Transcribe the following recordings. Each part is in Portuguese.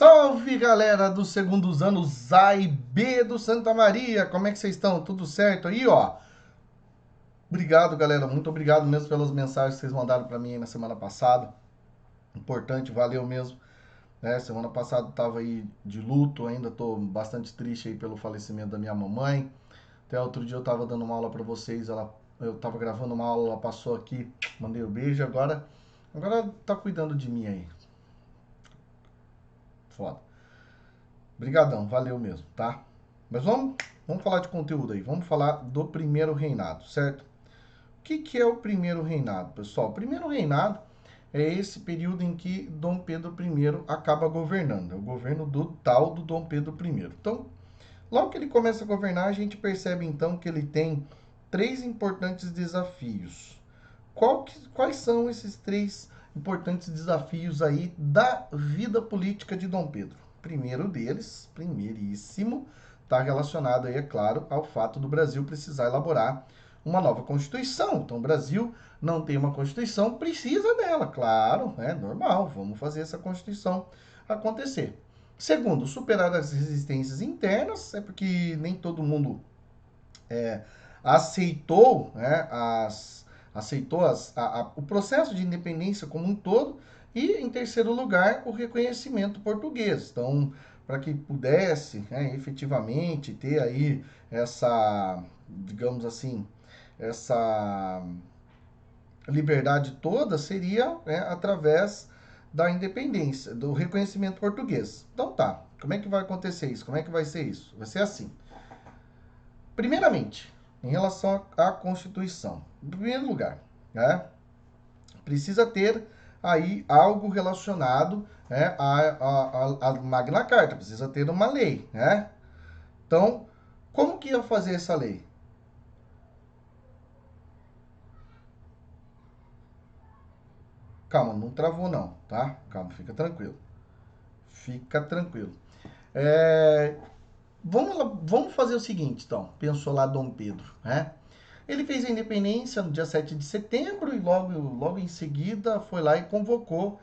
Salve, galera dos segundos anos A e B do Santa Maria, como é que vocês estão? Tudo certo aí, ó? Obrigado, galera, muito obrigado mesmo pelas mensagens que vocês mandaram para mim aí na semana passada. Importante, valeu mesmo. Semana passada eu tava aí de luto, ainda tô bastante triste aí pelo falecimento da minha mamãe. Até outro dia eu tava dando uma aula para vocês, eu tava gravando uma aula, ela passou aqui, mandei um beijo, agora tá cuidando de mim aí. Foda. Obrigadão, valeu mesmo, tá? Mas vamos falar de conteúdo aí. Vamos falar do primeiro reinado, certo? O que é o primeiro reinado, pessoal? O primeiro reinado é esse período em que Dom Pedro I acaba governando. É o governo do tal do Dom Pedro I. Então, logo que ele começa a governar, a gente percebe então que ele tem três importantes desafios. Quais são esses três importantes desafios aí da vida política de Dom Pedro? Primeiro deles, primeiríssimo, está relacionado aí, é claro, ao fato do Brasil precisar elaborar uma nova Constituição. Então, o Brasil não tem uma Constituição, precisa dela, claro, é normal, vamos fazer essa Constituição acontecer. Segundo, superar as resistências internas, é porque nem todo mundo é, aceitou, né, o processo de independência como um todo, e, em terceiro lugar, o reconhecimento português. Então, para que pudesse, né, efetivamente ter aí essa, digamos assim, essa liberdade toda, seria, né, através da independência, do reconhecimento português. Então tá, como é que vai acontecer isso? Como é que vai ser isso? Vai ser assim. Primeiramente, em relação à Constituição, em primeiro lugar, né, precisa ter aí algo relacionado, né, à Magna Carta, precisa ter uma lei, né? Então, como que ia fazer essa lei? Calma, não travou não, tá? Calma, fica tranquilo. Fica tranquilo. É, vamos fazer o seguinte, então. Pensou lá Dom Pedro, né? Ele fez a independência no dia 7 de setembro e logo em seguida foi lá e convocou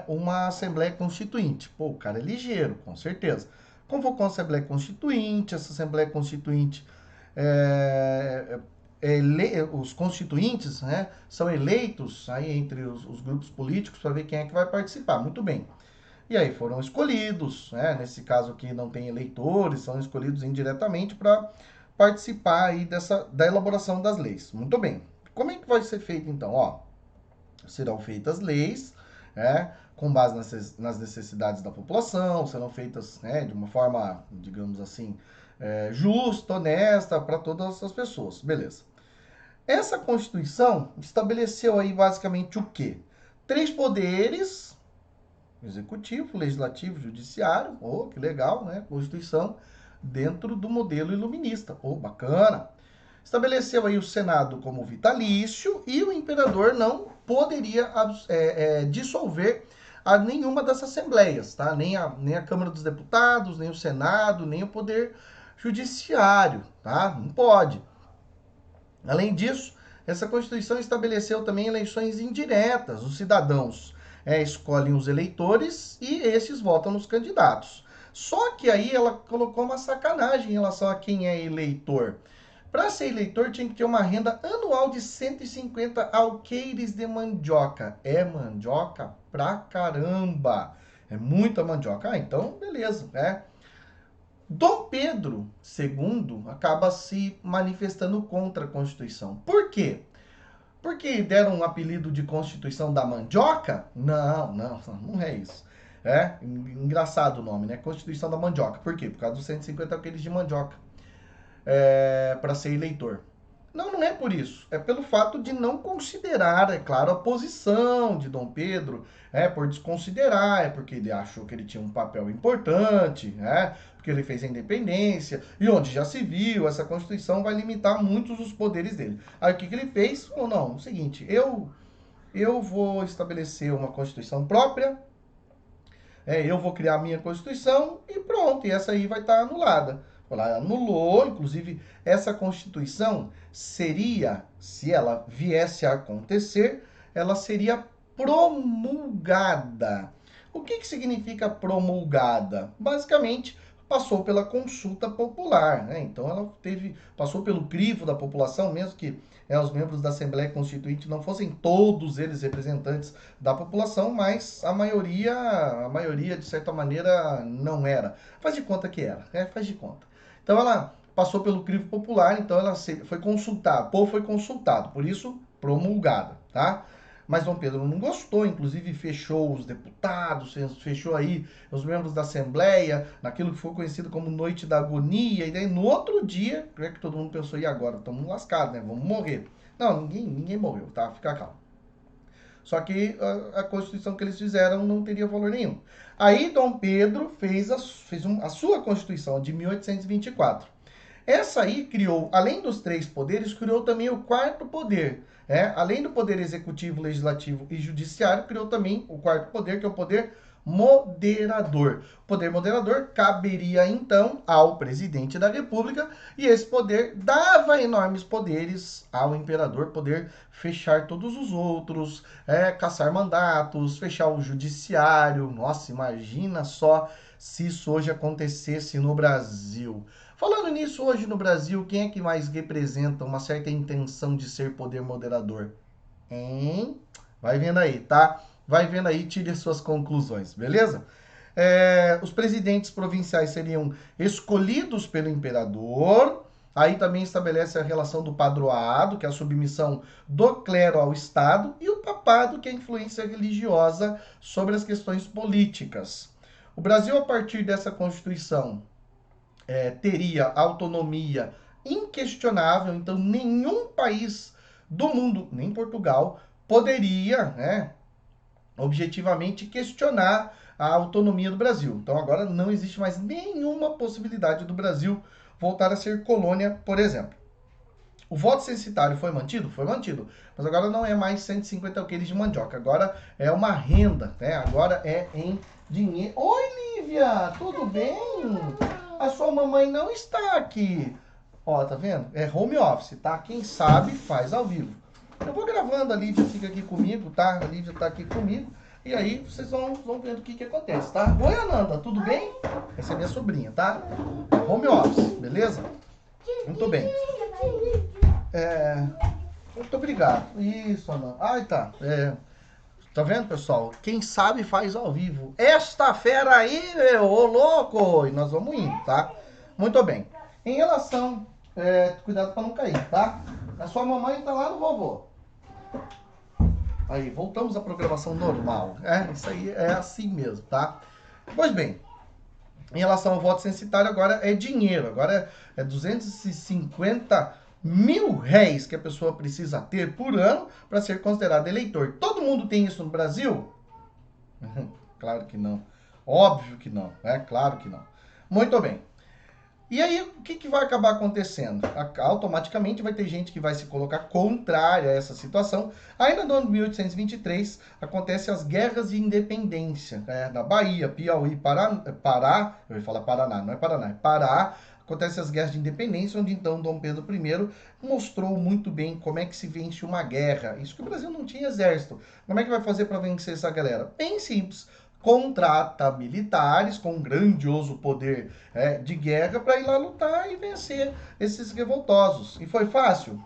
uma Assembleia Constituinte. Pô, o cara é ligeiro, com certeza. Convocou a Assembleia Constituinte, essa Assembleia Constituinte, é, os constituintes, né, são eleitos aí entre os grupos políticos para ver quem é que vai participar. Muito bem. E aí foram escolhidos, né, nesse caso aqui não tem eleitores, são escolhidos indiretamente para participar aí da elaboração das leis. Muito bem. Como é que vai ser feito então? Ó, serão feitas leis, com base nas necessidades da população, serão feitas, de uma forma, digamos assim, justa, honesta para todas as pessoas. Beleza. Essa Constituição estabeleceu aí basicamente o quê? Três poderes: executivo, legislativo, judiciário. Oh, que legal, né? Constituição dentro do modelo iluminista. Oh, bacana. Estabeleceu aí o Senado como vitalício e o imperador não poderia dissolver a nenhuma das assembleias, tá? Nem a Câmara dos Deputados, nem o Senado, nem o Poder Judiciário, tá? Não pode. Além disso, essa Constituição estabeleceu também eleições indiretas. Os cidadãos escolhem os eleitores e esses votam nos candidatos. Só que aí ela colocou uma sacanagem em relação a quem é eleitor. Para ser eleitor tinha que ter uma renda anual de 150 alqueires de mandioca. É mandioca pra caramba. É muita mandioca. Ah, então beleza, né? Dom Pedro II acaba se manifestando contra a Constituição. Por quê? Porque deram um apelido de Constituição da Mandioca? Não é isso. É engraçado o nome, né? Constituição da Mandioca. Por quê? Por causa dos 150 alqueires de mandioca para ser eleitor. Não é por isso. É pelo fato de não considerar, é claro, a posição de Dom Pedro, por desconsiderar, é porque ele achou que ele tinha um papel importante, porque ele fez a independência, e onde já se viu, essa Constituição vai limitar muitos os poderes dele. Aí o que ele fez? Falou, não, é o seguinte, eu vou estabelecer uma Constituição própria, eu vou criar a minha Constituição e pronto, e essa aí vai estar anulada. Ela anulou, inclusive, essa Constituição seria, se ela viesse a acontecer, ela seria promulgada. O que significa promulgada? Basicamente, passou pela consulta popular, né? Então ela passou pelo crivo da população, mesmo que os membros da Assembleia Constituinte não fossem todos eles representantes da população, mas a maioria de certa maneira não era. Faz de conta que era, né? Faz de conta. Então ela passou pelo crivo popular, então ela foi consultada, o povo foi consultado, por isso promulgada, tá? Mas Dom Pedro não gostou, inclusive fechou os deputados, fechou aí os membros da Assembleia, naquilo que foi conhecido como Noite da Agonia, e daí no outro dia, que todo mundo pensou, e agora? Estamos lascados, né? Vamos morrer. Não, ninguém morreu, tá? Fica calmo. Só que a Constituição que eles fizeram não teria valor nenhum. Aí Dom Pedro fez a sua Constituição de 1824. Essa aí criou, além dos três poderes, criou também o quarto poder. Além do poder executivo, legislativo e judiciário, criou também o quarto poder, que é o poder moderador. O poder moderador caberia então ao presidente da República, e esse poder dava enormes poderes ao imperador, poder fechar todos os outros, caçar mandatos, fechar o judiciário. Nossa, imagina só se isso hoje acontecesse no Brasil. Falando nisso, hoje no Brasil, quem é que mais representa uma certa intenção de ser poder moderador? Hein? Vai vendo aí, tá? Vai vendo aí, tire suas conclusões, beleza? Os presidentes provinciais seriam escolhidos pelo imperador. Aí também estabelece a relação do padroado, que é a submissão do clero ao Estado, e o papado, que é a influência religiosa sobre as questões políticas. O Brasil, a partir dessa Constituição, teria autonomia inquestionável, então nenhum país do mundo, nem Portugal, poderia, objetivamente questionar a autonomia do Brasil. Então agora não existe mais nenhuma possibilidade do Brasil voltar a ser colônia, por exemplo. O voto censitário foi mantido? Foi mantido. Mas agora não é mais 150 alqueires de mandioca. Agora é uma renda, né? Agora é em dinheiro. Oi, Lívia! Tudo bem? A sua mamãe não está aqui. Ó, tá vendo? É home office, tá? Quem sabe faz ao vivo. Eu vou gravando, a Lívia fica aqui comigo, tá? A Lívia tá aqui comigo. E aí vocês vão vendo o que acontece, tá? Oi, Ananda, tudo bem? Essa é minha sobrinha, tá? Home office, beleza? Muito bem. Muito obrigado. Isso, Ananda. Ai, tá. Tá vendo, pessoal? Quem sabe faz ao vivo. Esta fera aí, meu, ô louco! E nós vamos indo, tá? Muito bem. Em relação... cuidado pra não cair, tá? A sua mamãe tá lá no vovô. Aí, voltamos à programação normal. Isso aí é assim mesmo, tá? Pois bem, em relação ao voto censitário, agora é dinheiro. Agora é 250 mil réis que a pessoa precisa ter por ano para ser considerado eleitor. Todo mundo tem isso no Brasil? Claro que não. Óbvio que não. Claro que não. Muito bem. E aí, o que vai acabar acontecendo? Automaticamente vai ter gente que vai se colocar contrária a essa situação. Ainda no ano de 1823, acontecem as guerras de independência. Na Bahia, Piauí, Pará, eu ia falar Paraná, não é Paraná, é Pará. Acontecem as guerras de independência, onde então Dom Pedro I mostrou muito bem como é que se vence uma guerra. Isso que o Brasil não tinha exército. Como é que vai fazer para vencer essa galera? Bem simples. Contrata militares com um grandioso poder de guerra para ir lá lutar e vencer esses revoltosos. E foi fácil?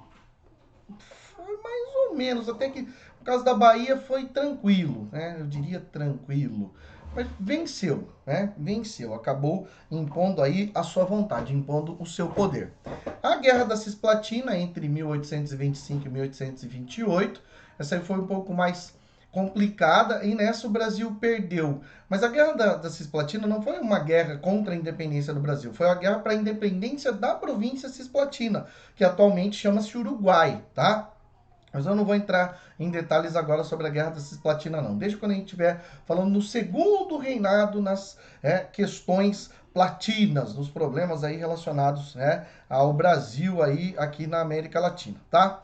Foi mais ou menos, até que no caso da Bahia foi tranquilo, eu diria tranquilo. Mas venceu, venceu, acabou impondo aí a sua vontade, impondo o seu poder. A Guerra da Cisplatina, entre 1825 e 1828, essa aí foi um pouco mais complicada, e nessa o Brasil perdeu. Mas a Guerra da Cisplatina não foi uma guerra contra a independência do Brasil, foi uma guerra para a independência da província Cisplatina, que atualmente chama-se Uruguai, tá? Mas eu não vou entrar em detalhes agora sobre a Guerra da Cisplatina, não. Deixa quando a gente estiver falando no segundo reinado, nas questões platinas, nos problemas aí relacionados ao Brasil aí, aqui na América Latina, tá?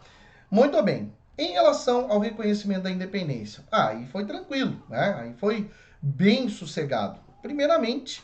Muito bem. Em relação ao reconhecimento da independência, aí foi tranquilo, aí foi bem sossegado. Primeiramente,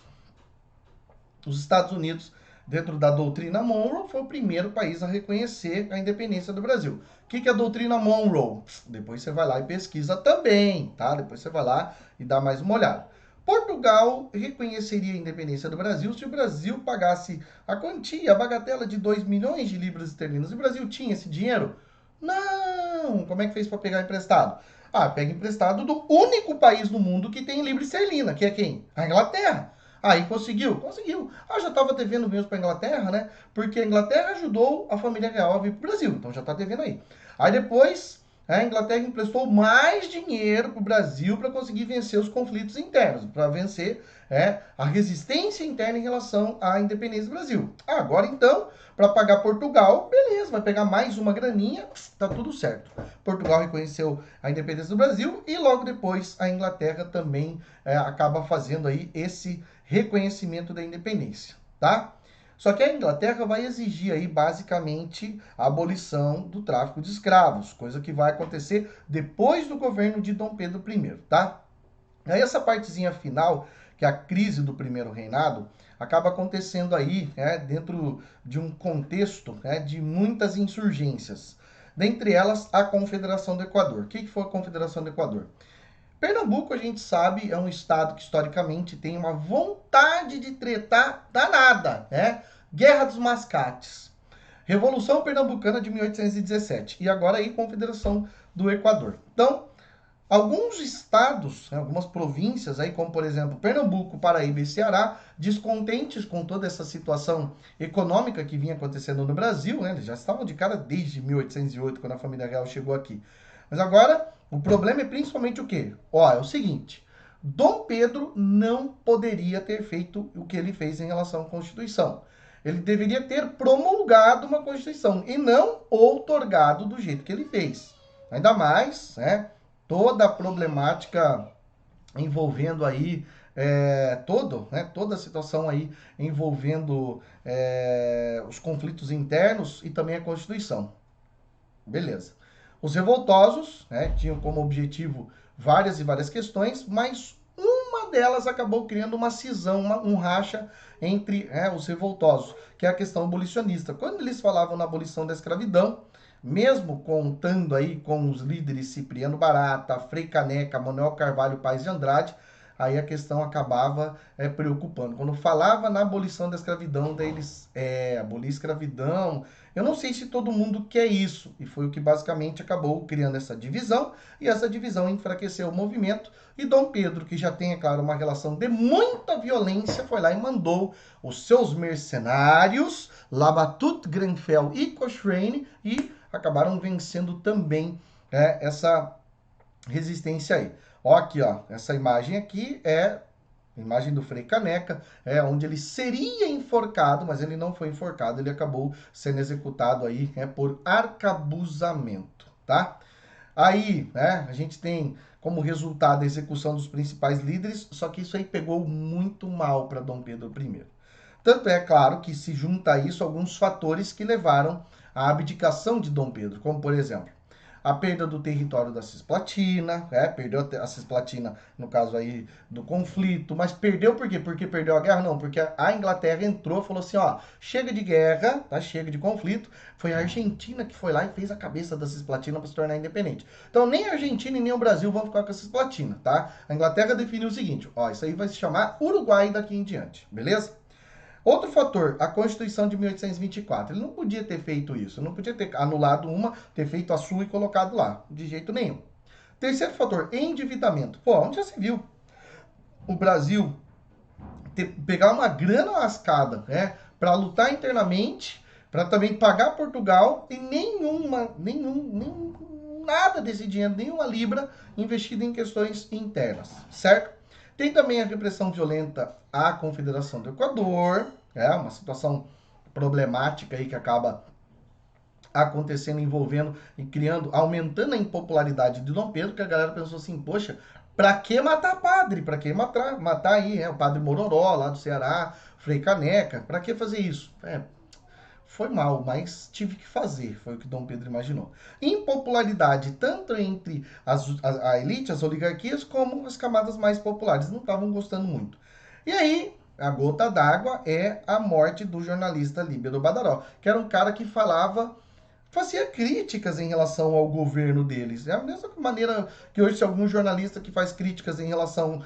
os Estados Unidos, dentro da doutrina Monroe, foi o primeiro país a reconhecer a independência do Brasil. O que é a doutrina Monroe? Depois você vai lá e pesquisa também, tá? Depois você vai lá e dá mais uma olhada. Portugal reconheceria a independência do Brasil se o Brasil pagasse a quantia, a bagatela de 2 milhões de libras esterlinas. O Brasil tinha esse dinheiro? Não! Como é que fez para pegar emprestado? Ah, pega emprestado do único país do mundo que tem libra esterlina, que é quem? A Inglaterra. Aí conseguiu? Conseguiu. Ah, já estava devendo mesmo para a Inglaterra, né? Porque a Inglaterra ajudou a família real a vir para o Brasil, então já está devendo aí. Aí depois a Inglaterra emprestou mais dinheiro para o Brasil para conseguir vencer os conflitos internos, para vencer a resistência interna em relação à independência do Brasil. Agora então, para pagar Portugal, beleza, vai pegar mais uma graninha, tá tudo certo. Portugal reconheceu a independência do Brasil e logo depois a Inglaterra também acaba fazendo aí esse reconhecimento da independência, tá? Só que a Inglaterra vai exigir aí basicamente a abolição do tráfico de escravos, coisa que vai acontecer depois do governo de Dom Pedro I, tá? Aí essa partezinha final, que é a crise do primeiro reinado, acaba acontecendo aí dentro de um contexto de muitas insurgências. Dentre elas, a Confederação do Equador. O que foi a Confederação do Equador? Pernambuco, a gente sabe, é um estado que historicamente tem uma vontade de tretar danada, né? Guerra dos Mascates, Revolução Pernambucana de 1817 e agora aí Confederação do Equador. Então, alguns estados, algumas províncias, aí, como por exemplo Pernambuco, Paraíba e Ceará, descontentes com toda essa situação econômica que vinha acontecendo no Brasil, né? Eles já estavam de cara desde 1808, quando a família real chegou aqui. Mas agora, o problema é principalmente o quê? Ó, é o seguinte, Dom Pedro não poderia ter feito o que ele fez em relação à Constituição. Ele deveria ter promulgado uma Constituição e não outorgado do jeito que ele fez. Ainda mais, toda a problemática envolvendo aí toda a situação aí envolvendo os conflitos internos e também a Constituição. Beleza. Os revoltosos tinham como objetivo várias e várias questões, mas uma delas acabou criando uma cisão, um racha entre os revoltosos, que é a questão abolicionista. Quando eles falavam na abolição da escravidão, mesmo contando aí com os líderes Cipriano Barata, Frei Caneca, Manuel Carvalho Paes de Andrade, aí a questão acabava preocupando. Quando falava na abolição da escravidão, daí eles abolir a escravidão. Eu não sei se todo mundo quer isso, e foi o que basicamente acabou criando essa divisão, e essa divisão enfraqueceu o movimento, e Dom Pedro, que já tem, é claro, uma relação de muita violência, foi lá e mandou os seus mercenários, Labatut, Grenfell e Cochrane, e acabaram vencendo também essa resistência aí. Ó, aqui, ó, essa imagem aqui é a imagem do Frei Caneca, onde ele seria enforcado, mas ele não foi enforcado, ele acabou sendo executado aí por arcabuzamento, tá? Aí, a gente tem como resultado a execução dos principais líderes, só que isso aí pegou muito mal para Dom Pedro I. Tanto é claro que se junta a isso alguns fatores que levaram à abdicação de Dom Pedro, como por exemplo, a perda do território da Cisplatina, perdeu a Cisplatina no caso aí do conflito, mas perdeu por quê? Porque perdeu a guerra? Não, porque a Inglaterra entrou e falou assim, ó, chega de guerra, tá? Chega de conflito. Foi a Argentina que foi lá e fez a cabeça da Cisplatina para se tornar independente. Então nem a Argentina e nem o Brasil vão ficar com a Cisplatina, tá? A Inglaterra definiu o seguinte, ó, isso aí vai se chamar Uruguai daqui em diante, beleza? Outro fator, a Constituição de 1824. Ele não podia ter feito isso, não podia ter anulado uma, ter feito a sua e colocado lá, de jeito nenhum. Terceiro fator, endividamento. Pô, onde já se viu o Brasil pegar uma grana lascada, para lutar internamente, para também pagar Portugal e nada desse dinheiro, nenhuma libra investida em questões internas, certo? Tem também a repressão violenta à Confederação do Equador, uma situação problemática aí que acaba acontecendo, envolvendo e criando, aumentando a impopularidade de Dom Pedro, que a galera pensou assim, poxa, pra que matar padre? Pra que matar aí o padre Mororó, lá do Ceará, Frei Caneca? Pra que fazer isso? Foi mal, mas tive que fazer, foi o que Dom Pedro imaginou. Impopularidade tanto entre a elite, as oligarquias, como as camadas mais populares, não estavam gostando muito. E aí, a gota d'água é a morte do jornalista Líbero Badaró, que era um cara que falava fazia críticas em relação ao governo deles. É a mesma maneira que hoje, se algum jornalista que faz críticas em relação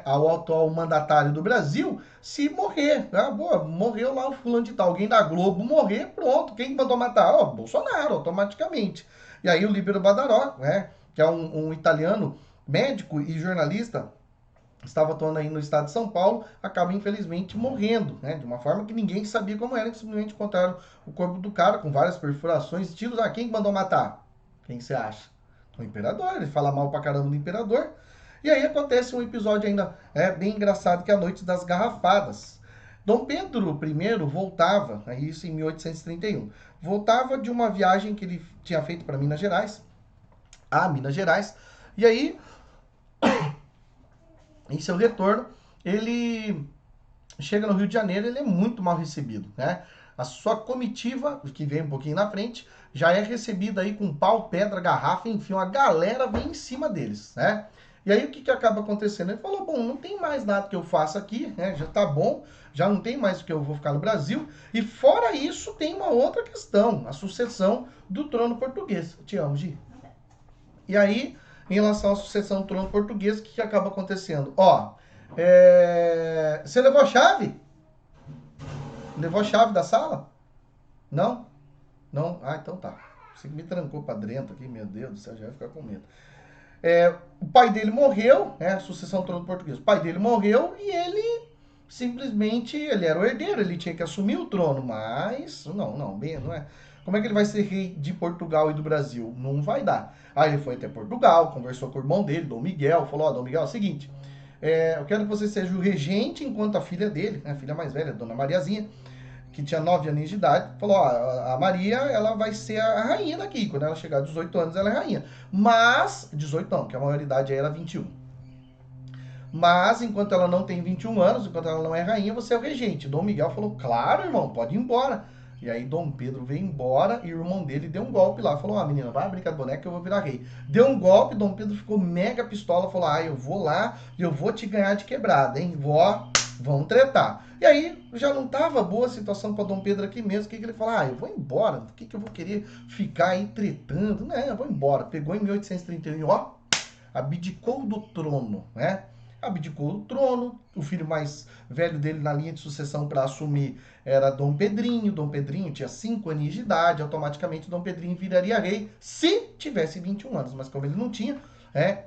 ao atual mandatário do Brasil, se morrer, boa, morreu lá o fulano de tal, alguém da Globo morrer, pronto, quem mandou matar? Bolsonaro, automaticamente. E aí o Libero Badaró, que é um italiano médico e jornalista, estava atuando aí no estado de São Paulo, acaba infelizmente morrendo, de uma forma que ninguém sabia como era, que simplesmente encontraram o corpo do cara com várias perfurações, tiros. Quem mandou matar? Quem você acha? O imperador. Ele fala mal pra caramba do imperador. E aí acontece um episódio ainda bem engraçado, que é a Noite das Garrafadas. Dom Pedro I voltava, isso em 1831, voltava de uma viagem que ele tinha feito para Minas Gerais, e aí, em seu retorno, ele chega no Rio de Janeiro, ele é muito mal recebido, A sua comitiva, que vem um pouquinho na frente, já é recebida aí com pau, pedra, garrafa, enfim, a galera vem em cima deles, E aí o que acaba acontecendo? Ele falou, bom, não tem mais nada que eu faça aqui, já tá bom, já não tem mais o que eu vou ficar no Brasil. E fora isso, tem uma outra questão, a sucessão do trono português. Eu te amo, Gi. E aí, em relação à sucessão do trono português, o que acaba acontecendo? Você levou a chave? Levou a chave da sala? Não? Não? Então tá. Você me trancou pra dentro aqui, meu Deus do céu, já vai ficar com medo. O pai dele morreu, a sucessão do trono português. O pai dele morreu e ele simplesmente, ele era o herdeiro, ele tinha que assumir o trono, mas não é. Como é que ele vai ser rei de Portugal e do Brasil? Não vai dar. Aí ele foi até Portugal, conversou com o irmão dele, Dom Miguel, falou, Dom Miguel, é o seguinte, eu quero que você seja o regente enquanto a filha dele, a filha mais velha, Dona Mariazinha, que tinha 9 anos de idade, falou, a Maria, ela vai ser a rainha daqui, quando ela chegar a 18 anos, ela é rainha. Mas, 18 não, que a maioridade aí era 21. Mas, enquanto ela não tem 21 anos, enquanto ela não é rainha, você é o regente. Dom Miguel falou, claro, irmão, pode ir embora. E aí Dom Pedro veio embora e o irmão dele deu um golpe lá. Falou, menina, vai brincar de boneca que eu vou virar rei. Deu um golpe, Dom Pedro ficou mega pistola, falou, eu vou lá e eu vou te ganhar de quebrada, hein? Vamos tretar. E aí já não tava boa a situação para Dom Pedro aqui mesmo. O que ele falou? Eu vou embora. Por que eu vou querer ficar aí tretando? Não, eu vou embora. Pegou em 1831, abdicou do trono, Abdicou do trono, o filho mais velho dele na linha de sucessão para assumir era Dom Pedrinho. Dom Pedrinho tinha 5 anos de idade, automaticamente Dom Pedrinho viraria rei se tivesse 21 anos, mas como ele não tinha,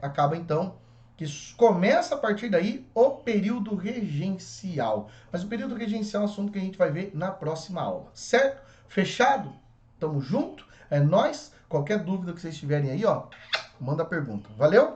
acaba então que começa a partir daí o período regencial. Mas o período regencial é um assunto que a gente vai ver na próxima aula, certo? Fechado? Tamo junto? É nóis? Qualquer dúvida que vocês tiverem aí, manda pergunta. Valeu?